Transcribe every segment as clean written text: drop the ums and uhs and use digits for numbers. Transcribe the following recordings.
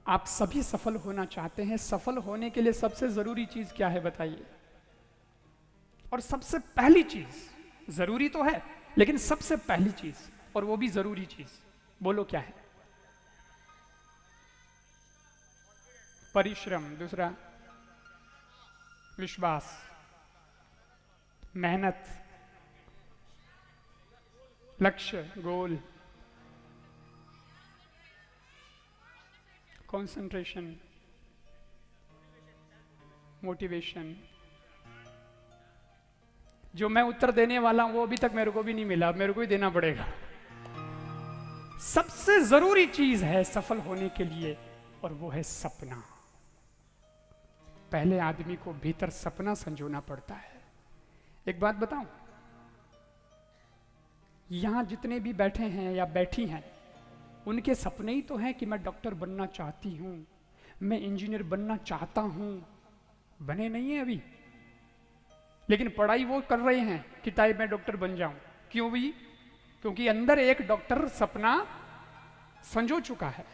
आप सभी सफल होना चाहते हैं। सफल होने के लिए सबसे जरूरी चीज क्या है बताइए? और सबसे पहली चीज, जरूरी तो है लेकिन सबसे पहली चीज और वो भी जरूरी चीज, बोलो क्या है? परिश्रम। दूसरा विश्वास, मेहनत, लक्ष्य, गोल, कंसंट्रेशन, मोटिवेशन। जो मैं उत्तर देने वाला हूं वो अभी तक मेरे को भी नहीं मिला, मेरे को ही देना पड़ेगा। सबसे जरूरी चीज है सफल होने के लिए और वो है सपना। पहले आदमी को भीतर सपना संजोना पड़ता है। एक बात बताऊं, यहां जितने भी बैठे हैं या बैठी हैं उनके सपने ही तो हैं कि मैं डॉक्टर बनना चाहती हूं, मैं इंजीनियर बनना चाहता हूं। बने नहीं है अभी, लेकिन पढ़ाई वो कर रहे हैं कि ताई मैं डॉक्टर बन जाऊं। क्यों भी? क्योंकि अंदर एक डॉक्टर सपना संजो चुका है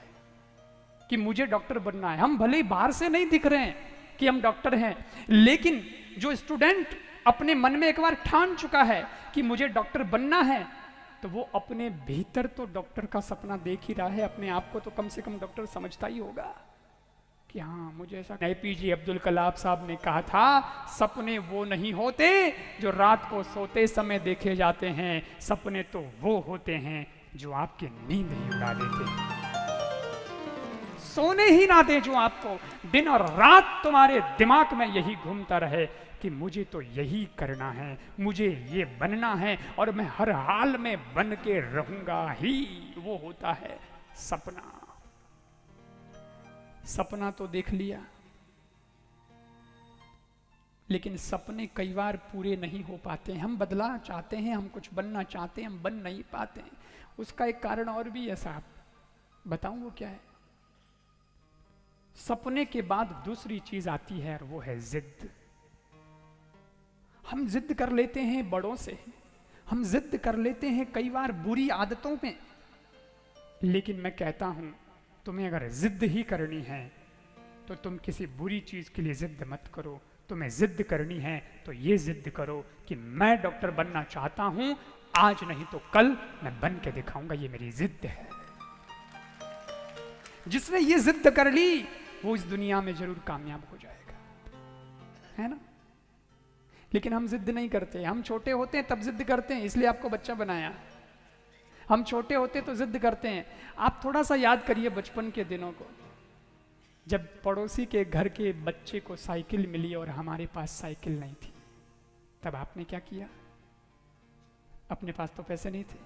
कि मुझे डॉक्टर बनना है। हम भले ही बाहर से नहीं दिख रहे हैं कि हम डॉक्टर हैं, लेकिन जो स्टूडेंट अपने मन में एक बार ठान चुका है कि मुझे डॉक्टर बनना है, तो वो अपने भीतर तो डॉक्टर का सपना देख ही रहा है। अपने आप को तो कम से कम डॉक्टर समझता ही होगा कि हाँ मुझे ऐसा। APJ अब्दुल कलाम साहब ने कहा था, सपने वो नहीं होते जो रात को सोते समय देखे जाते हैं, सपने तो वो होते हैं जो आपकी नींद ही उड़ा देते, सोने ही ना दे जो आपको। दिन और रात तुम्हारे दिमाग में यही घूमता रहे कि मुझे तो यही करना है, मुझे ये बनना है और मैं हर हाल में बन के रहूंगा ही। वो होता है सपना। सपना तो देख लिया, लेकिन सपने कई बार पूरे नहीं हो पाते। हम बदला चाहते हैं, हम कुछ बनना चाहते हैं, हम बन नहीं पाते हैं। उसका एक कारण और भी है साहब, बताऊं वो क्या है? सपने के बाद दूसरी चीज आती है और वो है जिद। हम जिद कर लेते हैं बड़ों से, हम जिद कर लेते हैं कई बार बुरी आदतों में। लेकिन मैं कहता हूं, तुम्हें अगर जिद ही करनी है तो तुम किसी बुरी चीज के लिए जिद मत करो। तुम्हें जिद करनी है तो ये जिद करो कि मैं डॉक्टर बनना चाहता हूं, आज नहीं तो कल मैं बन के दिखाऊंगा, ये मेरी जिद है। जिसने ये जिद कर ली वो इस दुनिया में जरूर कामयाब हो जाएगा, है ना? लेकिन हम जिद नहीं करते। हम छोटे होते हैं तब जिद करते हैं, इसलिए आपको बच्चा बनाया। हम छोटे होते तो जिद करते हैं। आप थोड़ा सा याद करिए बचपन के दिनों को, जब पड़ोसी के घर के बच्चे को साइकिल मिली और हमारे पास साइकिल नहीं थी, तब आपने क्या किया? अपने पास तो पैसे नहीं थे,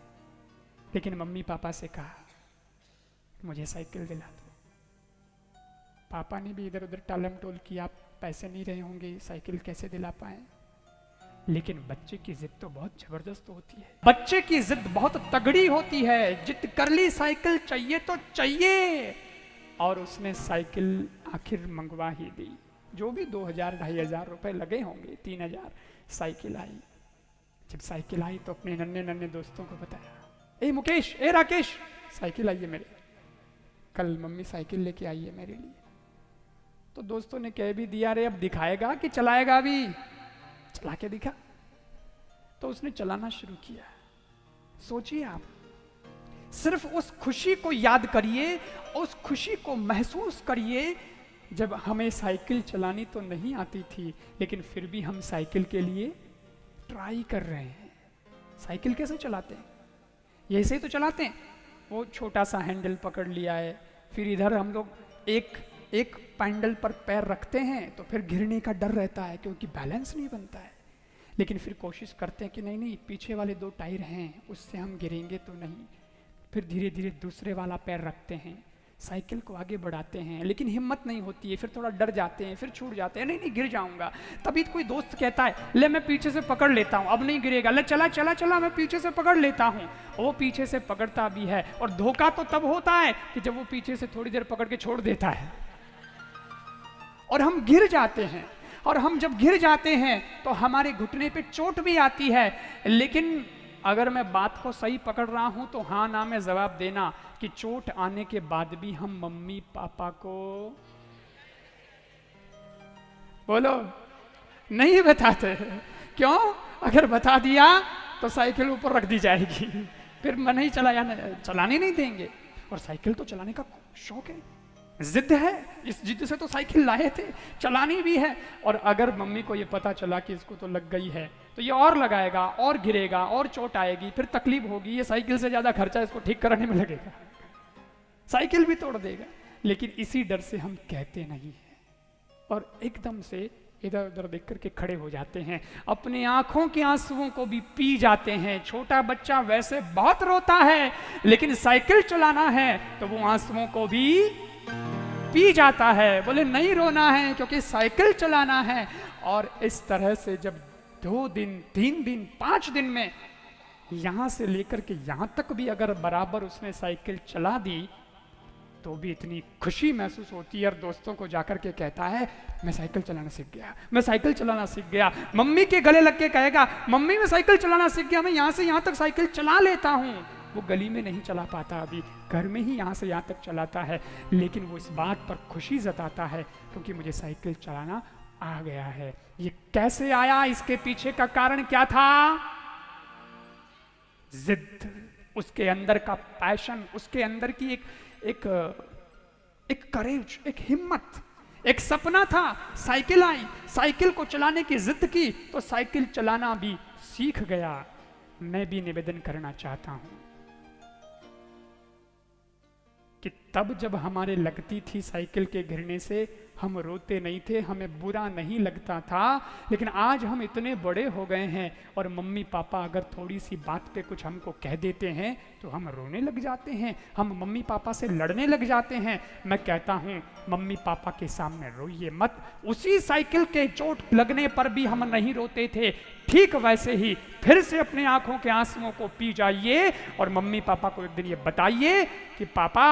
लेकिन मम्मी पापा से कहा मुझे साइकिल दिला दो। पापा ने भी इधर उधर टालम टोल किया, आप पैसे नहीं रहे होंगे, साइकिल कैसे दिला पाए। लेकिन बच्चे की जिद तो बहुत जबरदस्त होती है, बच्चे की जिद बहुत तगड़ी होती है। जिद कर ली साइकिल चाहिए तो चाहिए, और उसने साइकिल आखिर मंगवा ही दी। जो भी 2000-2500 रुपए लगे होंगे, 3000 साइकिल आई। जब साइकिल आई तो अपने नन्हे नन्हे दोस्तों को बताया, ए मुकेश, ए राकेश, साइकिल आई है मेरे, कल मम्मी साइकिल लेके आई है मेरे लिए। तो दोस्तों ने कह भी दिया, रे अब दिखाएगा कि चलाएगा? भी चला के दिखा। तो उसने चलाना शुरू किया। सोचिए आप, सिर्फ उस खुशी को याद करिए, उस खुशी को महसूस करिए जब हमें साइकिल चलानी तो नहीं आती थी, लेकिन फिर भी हम साइकिल के लिए ट्राई कर रहे हैं। साइकिल कैसे चलाते हैं? ये ऐसे ही तो चलाते हैं। वो छोटा सा हैंडल पकड़ लिया है, फिर इधर हम लोग एक पैंडल पर पैर रखते हैं तो फिर गिरने का डर रहता है क्योंकि बैलेंस नहीं बनता है। लेकिन फिर कोशिश करते हैं कि नहीं नहीं, पीछे वाले 2 टायर हैं, उससे हम गिरेंगे तो नहीं। फिर धीरे धीरे दूसरे वाला पैर रखते हैं, साइकिल को आगे बढ़ाते हैं, लेकिन हिम्मत नहीं होती है। फिर थोड़ा डर जाते हैं, फिर छूट जाते हैं, नहीं नहीं गिर जाऊंगा। तभी कोई दोस्त कहता है, ले मैं पीछे से पकड़ लेता हूँ, अब नहीं गिरेगा, ले चला चला चला मैं पीछे से पकड़ लेता हूँ। वो पीछे से पकड़ता भी है, और धोखा तो तब होता है कि जब वो पीछे से थोड़ी देर पकड़ के छोड़ देता है और हम गिर जाते हैं। और हम जब गिर जाते हैं तो हमारे घुटने पे चोट भी आती है। लेकिन अगर मैं बात को सही पकड़ रहा हूं तो हाँ ना में जवाब देना, कि चोट आने के बाद भी हम मम्मी पापा को बोलो नहीं बताते। क्यों? अगर बता दिया तो साइकिल ऊपर रख दी जाएगी, फिर मन ही चलाने नहीं देंगे। और साइकिल तो चलाने का शौक है, जिद है, इस जिद से तो साइकिल लाए थे, चलानी भी है। और अगर मम्मी को ये पता चला कि इसको तो लग गई है तो ये और लगाएगा और गिरेगा और चोट आएगी, फिर तकलीफ होगी, ये साइकिल से ज़्यादा खर्चा इसको ठीक कराने में लगेगा, साइकिल भी तोड़ देगा। लेकिन इसी डर से हम कहते नहीं हैं और एकदम से इधर उधर देख करके खड़े हो जाते हैं, अपनी आंखों के आंसुओं को भी पी जाते हैं। छोटा बच्चा वैसे बहुत रोता है, लेकिन साइकिल चलाना है तो वो आंसुओं को भी पी जाता है। बोले नहीं रोना है क्योंकि साइकिल चलाना है। और इस तरह से जब 2 दिन 3 दिन 5 दिन में यहां से लेकर के यहां तक भी अगर बराबर उसने साइकिल चला दी तो भी इतनी खुशी महसूस होती है। और दोस्तों को जाकर के कहता है मैं साइकिल चलाना सीख गया, मैं साइकिल चलाना सीख गया। मम्मी के गले लग के कहेगा मम्मी मैं साइकिल चलाना सीख गया, मैं यहाँ से यहाँ तक साइकिल चला लेता हूँ। वो गली में नहीं चला पाता, अभी घर में ही यहाँ से यहाँ तक चलाता है, लेकिन वो इस बात पर खुशी जताता है क्योंकि मुझे साइकिल चलाना आ गया है। ये कैसे आया, इसके पीछे का कारण क्या था? जिद, उसके अंदर का पैशन, उसके अंदर की एक करेज, एक हिम्मत, एक सपना था। साइकिल आई, साइकिल को चलाने की जिद की तो साइकिल चलाना भी सीख गया। मैं भी निवेदन करना चाहता हूं कि तब जब हमारे लगती थी साइकिल के गिरने से हम रोते नहीं थे, हमें बुरा नहीं लगता था। लेकिन आज हम इतने बड़े हो गए हैं और मम्मी पापा अगर थोड़ी सी बात पे कुछ हमको कह देते हैं तो हम रोने लग जाते हैं, हम मम्मी पापा से लड़ने लग जाते हैं। मैं कहता हूँ मम्मी पापा के सामने रोइए मत। उसी साइकिल के चोट लगने पर भी हम नहीं रोते थे, ठीक वैसे ही फिर से अपने आंखों के आंसुओं को पी जाइए और मम्मी पापा को एक दिन ये बताइए कि पापा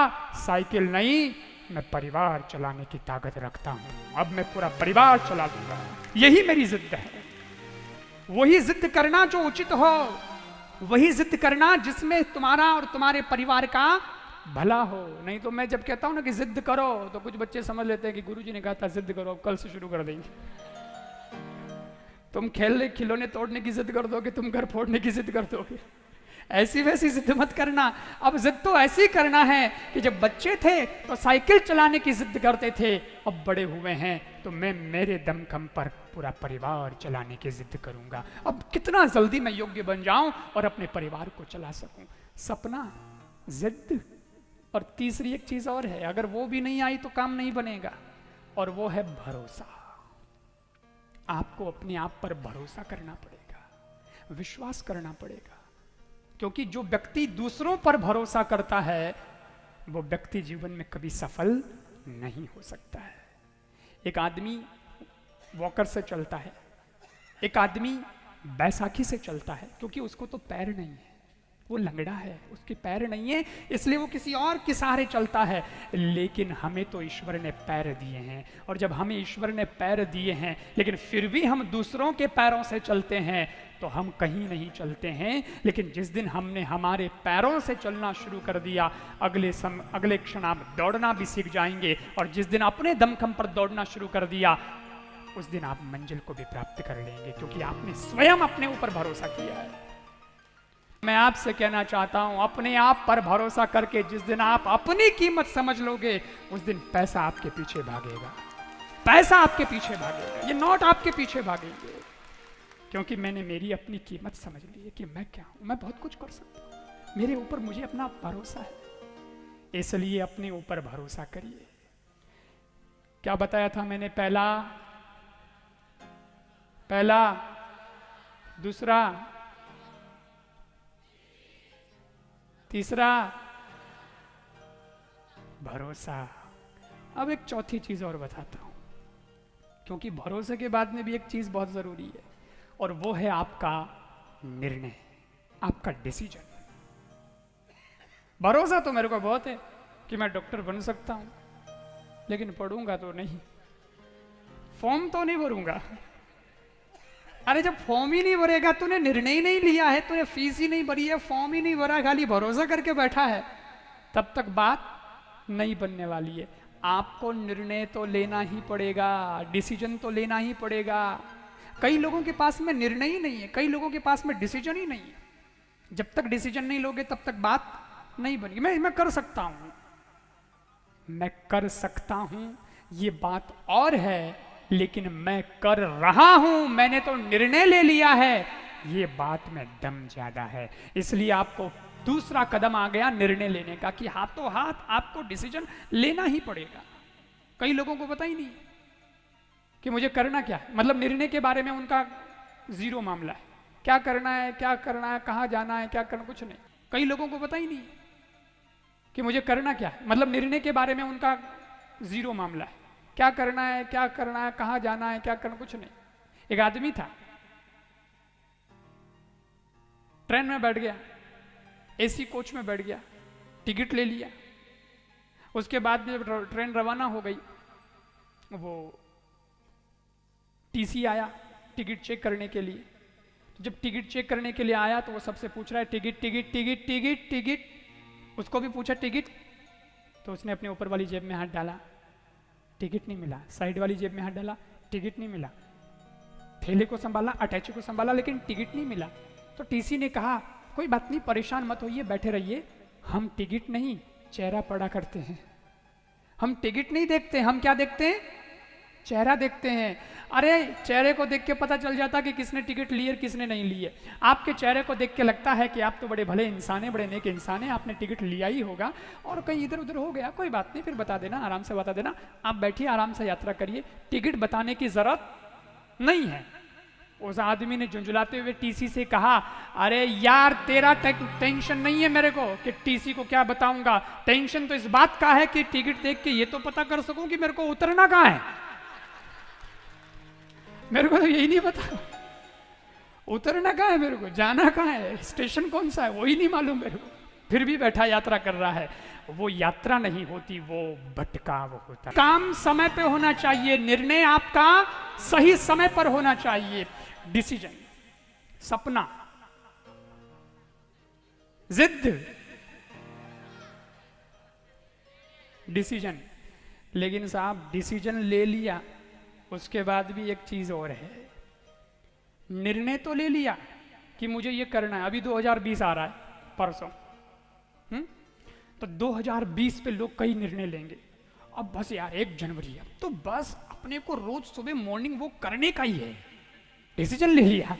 साइकिल नहीं, मैं परिवार चलाने की ताकत रखता हूं, अब मैं पूरा परिवार चला दूंगा। यही मेरी जिद है। वही जिद करना जो उचित हो, वही जिद करना जिसमें तुम्हारा और तुम्हारे परिवार का भला हो। नहीं तो मैं जब कहता हूं ना कि जिद करो तो कुछ बच्चे समझ लेते हैं कि गुरुजी ने कहा था जिद करो, अब कल से शुरू कर देंगे। तुम खेलने खिलौने तोड़ने की जिद कर दोगे, तुम घर फोड़ने की जिद कर दोगे। ऐसी वैसी जिद मत करना। अब जिद तो ऐसी करना है कि जब बच्चे थे तो साइकिल चलाने की जिद करते थे, अब बड़े हुए हैं तो मैं मेरे दमखम पर पूरा परिवार चलाने की जिद करूंगा। अब कितना जल्दी मैं योग्य बन जाऊं और अपने परिवार को चला सकूं। सपना, जिद, और तीसरी एक चीज और है, अगर वो भी नहीं आई तो काम नहीं बनेगा, और वो है भरोसा। आपको अपने आप पर भरोसा करना पड़ेगा, विश्वास करना पड़ेगा। क्योंकि जो व्यक्ति दूसरों पर भरोसा करता है वो व्यक्ति जीवन में कभी सफल नहीं हो सकता है। एक आदमी वॉकर से चलता है, एक आदमी बैसाखी से चलता है, क्योंकि उसको तो पैर नहीं है, वो लंगड़ा है, उसके पैर नहीं है, इसलिए वो किसी और के सहारे चलता है। लेकिन हमें तो ईश्वर ने पैर दिए हैं, और जब हमें ईश्वर ने पैर दिए हैं लेकिन फिर भी हम दूसरों के पैरों से चलते हैं तो हम कहीं नहीं चलते हैं। लेकिन जिस दिन हमने हमारे पैरों से चलना शुरू कर दिया, अगले क्षण आप दौड़ना भी सीख जाएंगे, और जिस दिन अपने दमखम पर दौड़ना शुरू कर दिया उस दिन आप मंजिल को भी प्राप्त कर लेंगे, क्योंकि आपने स्वयं अपने ऊपर भरोसा किया है। मैं आपसे कहना चाहता हूं, अपने आप पर भरोसा करके जिस दिन आप अपनी कीमत समझ लोगे उस दिन पैसा आपके पीछे भागेगा, पैसा आपके पीछे भागेगा, ये नोट आपके पीछे भागेंगे। क्योंकि मैंने मेरी अपनी कीमत समझ ली है कि मैं क्या हूं, मैं बहुत कुछ कर सकता हूं, मेरे ऊपर मुझे अपना भरोसा है। इसलिए अपने ऊपर भरोसा करिए। क्या बताया था मैंने? पहला, दूसरा, तीसरा भरोसा। अब एक चौथी चीज और बताता हूं, क्योंकि भरोसे के बाद में भी एक चीज बहुत जरूरी है, और वो है आपका निर्णय, आपका डिसीजन। भरोसा तो मेरे को बहुत है कि मैं डॉक्टर बन सकता हूं, लेकिन पढ़ूंगा तो नहीं, फॉर्म तो नहीं भरूंगा। अरे जब फॉर्म ही नहीं भरेगा, तूने निर्णय ही नहीं लिया है, तूने फीस ही नहीं भरी है, फॉर्म ही नहीं भरा, खाली भरोसा करके बैठा है, तब तक बात नहीं बनने वाली है। आपको निर्णय तो लेना ही पड़ेगा, डिसीजन तो लेना ही पड़ेगा। कई लोगों के पास में निर्णय ही नहीं है, कई लोगों के पास में डिसीजन ही नहीं है। जब तक डिसीजन नहीं लोगे तब तक बात नहीं बनेगी। मैं कर सकता हूं, मैं कर सकता हूं ये बात और है, लेकिन मैं कर रहा हूं, मैंने तो निर्णय ले लिया है, ये बात में दम ज्यादा है। इसलिए आपको दूसरा कदम आ गया निर्णय लेने का, कि हाथों हाथ आपको डिसीजन लेना ही पड़ेगा। कई लोगों को पता ही नहीं कि मुझे करना क्या है, मतलब निर्णय के बारे में उनका जीरो मामला है। क्या करना है, क्या करना है, कहाँ जाना है, क्या करना, कुछ नहीं। कई लोगों को पता ही नहीं कि मुझे करना क्या है, मतलब निर्णय के बारे में उनका जीरो मामला है। क्या करना है, क्या करना है, कहाँ जाना है, क्या करना, कुछ नहीं। एक आदमी था, ट्रेन में बैठ गया, एसी कोच में बैठ गया, टिकट ले लिया। उसके बाद में जब ट्रेन रवाना हो गई, वो टीसी आया टिकट चेक करने के लिए। जब टिकट चेक करने के लिए आया तो वो सबसे पूछ रहा है ticket ticket ticket ticket ticket. उसको भी पूछा टिकट, तो उसने अपने ऊपर वाली जेब में हाथ डाला, टिकट नहीं मिला। साइड वाली जेब में हाथ डाला, टिकट नहीं मिला। थैले को संभाला, अटैची को संभाला, लेकिन टिकट नहीं मिला। तो टीसी ने कहा कोई बात नहीं, परेशान मत होइए, बैठे रहिए, हम टिकट नहीं चेहरा पढ़ा करते हैं। हम टिकट नहीं देखते, हम क्या देखते हैं, चेहरा देखते हैं। अरे चेहरे को देख के पता चल जाता कि किसने टिकट ली है, किसने नहीं ली है। आपके चेहरे को देख के लगता है कि आप तो बड़े भले इंसान हैं, बड़े नेक इंसान हैं, आपने टिकट लिया ही होगा, और कहीं इधर उधर हो गया, कोई बात नहीं, फिर बता देना, आराम से बता देना, आप बैठिए, आराम से यात्रा करिए, टिकट बताने की जरूरत नहीं है। उस आदमी ने झुंझुलाते हुए टीसी से कहा, अरे यार तेरा टेंशन नहीं है मेरे को कि टीसी को क्या बताऊंगा, टेंशन तो इस बात का है कि टिकट देख के ये तो पता कर सकूं कि मेरे को उतरना कहाँ है। मेरे को तो यही नहीं पता उतरना कहाँ है, मेरे को जाना कहाँ है, स्टेशन कौन सा है वही नहीं मालूम मेरे को, फिर भी बैठा यात्रा कर रहा है। वो यात्रा नहीं होती, वो भटकाव होता है। काम समय पे होना चाहिए, निर्णय आपका सही समय पर होना चाहिए। डिसीजन, सपना, जिद, डिसीजन। लेकिन साहब डिसीजन ले लिया, उसके बाद भी एक चीज और है, निर्णय तो ले लिया कि मुझे ये करना है। अभी 2020 आ रहा है, परसों, तो 2020 पे लोग कई निर्णय लेंगे। अब बस यार 1 जनवरी है, तो बस अपने को रोज सुबह मॉर्निंग वो करने का ही है, डिसीजन ले लिया।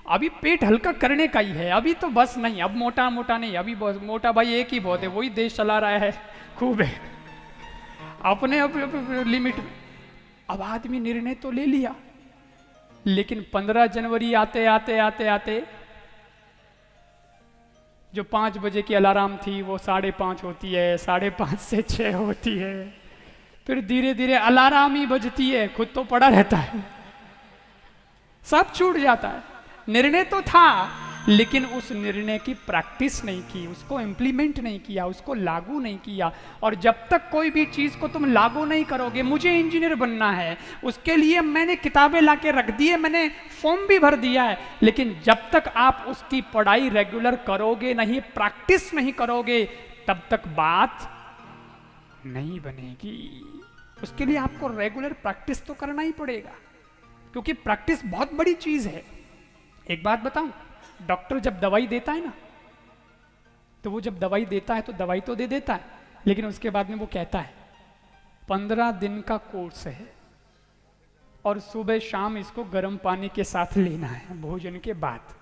अभी पेट हल्का करने का ही है, अभी तो बस नहीं, अब मोटा मोटा नहीं, अभी मोटा भाई एक ही बहुत है, वही देश चला रहा है, खूब है अपने लिमिट में। अब आदमी निर्णय तो ले लिया, लेकिन 15 जनवरी आते आते आते आते जो 5 बजे की अलार्म थी वो 5:30 होती है, 5:30 से 6 होती है, फिर धीरे धीरे अलार्म ही बजती है, खुद तो पड़ा रहता है, सब छूट जाता है। निर्णय तो था, लेकिन उस निर्णय की प्रैक्टिस नहीं की, उसको इम्प्लीमेंट नहीं किया, उसको लागू नहीं किया। और जब तक कोई भी चीज को तुम लागू नहीं करोगे, मुझे इंजीनियर बनना है, उसके लिए मैंने किताबें लाके रख दी है, मैंने फॉर्म भी भर दिया है, लेकिन जब तक आप उसकी पढ़ाई रेगुलर करोगे नहीं, प्रैक्टिस नहीं करोगे, तब तक बात नहीं बनेगी। उसके लिए आपको रेगुलर प्रैक्टिस तो करना ही पड़ेगा, क्योंकि प्रैक्टिस बहुत बड़ी चीज है। एक बात बताऊं, डॉक्टर जब दवाई देता है ना, तो वो जब दवाई देता है तो दवाई तो दे देता है, लेकिन उसके बाद में वो कहता है 15 दिन का कोर्स है और सुबह शाम इसको गर्म पानी के साथ लेना है भोजन के बाद,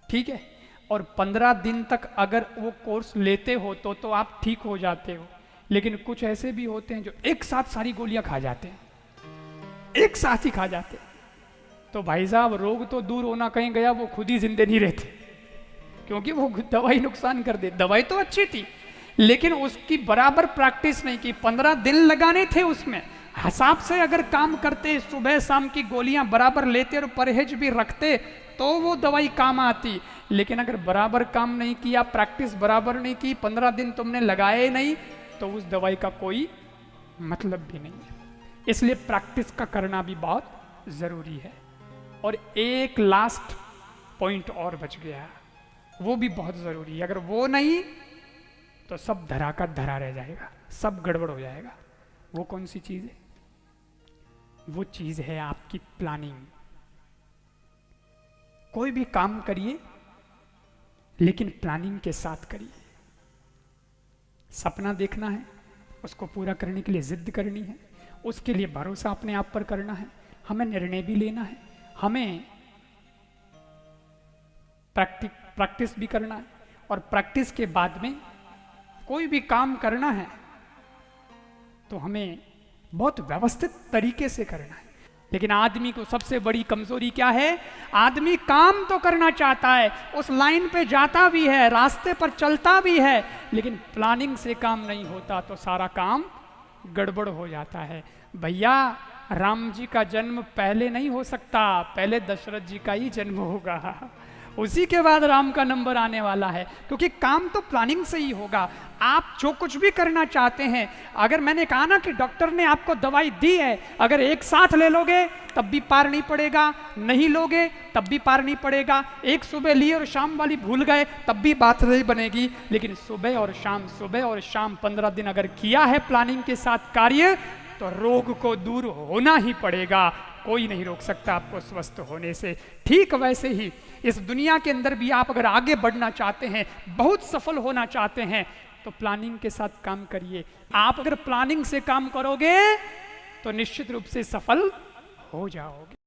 ठीक है। और 15 दिन तक अगर वो कोर्स लेते हो तो आप ठीक हो जाते हो। लेकिन कुछ ऐसे भी होते हैं जो एक साथ सारी गोलियां खा जाते हैं, एक साथ ही खा जाते हैं, तो भाई साहब रोग तो दूर होना कहीं गया, वो खुद ही जिंदे नहीं रहते, क्योंकि वो दवाई नुकसान कर दे। दवाई तो अच्छी थी, लेकिन उसकी बराबर प्रैक्टिस नहीं की। 15 दिन लगाने थे उसमें, हिसाब से अगर काम करते, सुबह शाम की गोलियां बराबर लेते और परहेज भी रखते, तो वो दवाई काम आती। लेकिन अगर बराबर काम नहीं किया, प्रैक्टिस बराबर नहीं की, 15 दिन तुमने लगाए नहीं, तो उस दवाई का कोई मतलब भी नहीं है। इसलिए प्रैक्टिस का करना भी बहुत जरूरी है। और एक लास्ट पॉइंट और बच गया, वो भी बहुत जरूरी है। अगर वो नहीं तो सब धरा का धरा रह जाएगा, सब गड़बड़ हो जाएगा। वो कौन सी चीज है? वो चीज है आपकी प्लानिंग। कोई भी काम करिए लेकिन प्लानिंग के साथ करिए। सपना देखना है, उसको पूरा करने के लिए जिद करनी है, उसके लिए भरोसा अपने आप पर करना है, हमें निर्णय भी लेना है, हमें प्रैक्टिस भी करना है, और प्रैक्टिस के बाद में कोई भी काम करना है तो हमें बहुत व्यवस्थित तरीके से करना है। लेकिन आदमी को सबसे बड़ी कमजोरी क्या है? आदमी काम तो करना चाहता है, उस लाइन पे जाता भी है, रास्ते पर चलता भी है, लेकिन प्लानिंग से काम नहीं होता तो सारा काम गड़बड़ हो जाता है। भैया, राम जी का जन्म पहले नहीं हो सकता, पहले दशरथ जी का ही जन्म होगा, उसी के बाद राम का नंबर आने वाला है, क्योंकि काम तो प्लानिंग से ही होगा। आप जो कुछ भी करना चाहते हैं, अगर मैंने कहा ना कि डॉक्टर ने आपको दवाई दी है, अगर एक साथ ले लोगे तब भी पार नहीं पड़ेगा, नहीं लोगे तब भी पार नहीं पड़ेगा, एक सुबह ली और शाम वाली भूल गए तब भी बात नहीं बनेगी, लेकिन सुबह और शाम 15 दिन अगर किया है प्लानिंग के साथ कार्य, तो रोग को दूर होना ही पड़ेगा। कोई नहीं रोक सकता आपको स्वस्थ होने से। ठीक वैसे ही इस दुनिया के अंदर भी आप अगर आगे बढ़ना चाहते हैं, बहुत सफल होना चाहते हैं, तो प्लानिंग के साथ काम करिए। आप अगर प्लानिंग से काम करोगे तो निश्चित रूप से सफल हो जाओगे।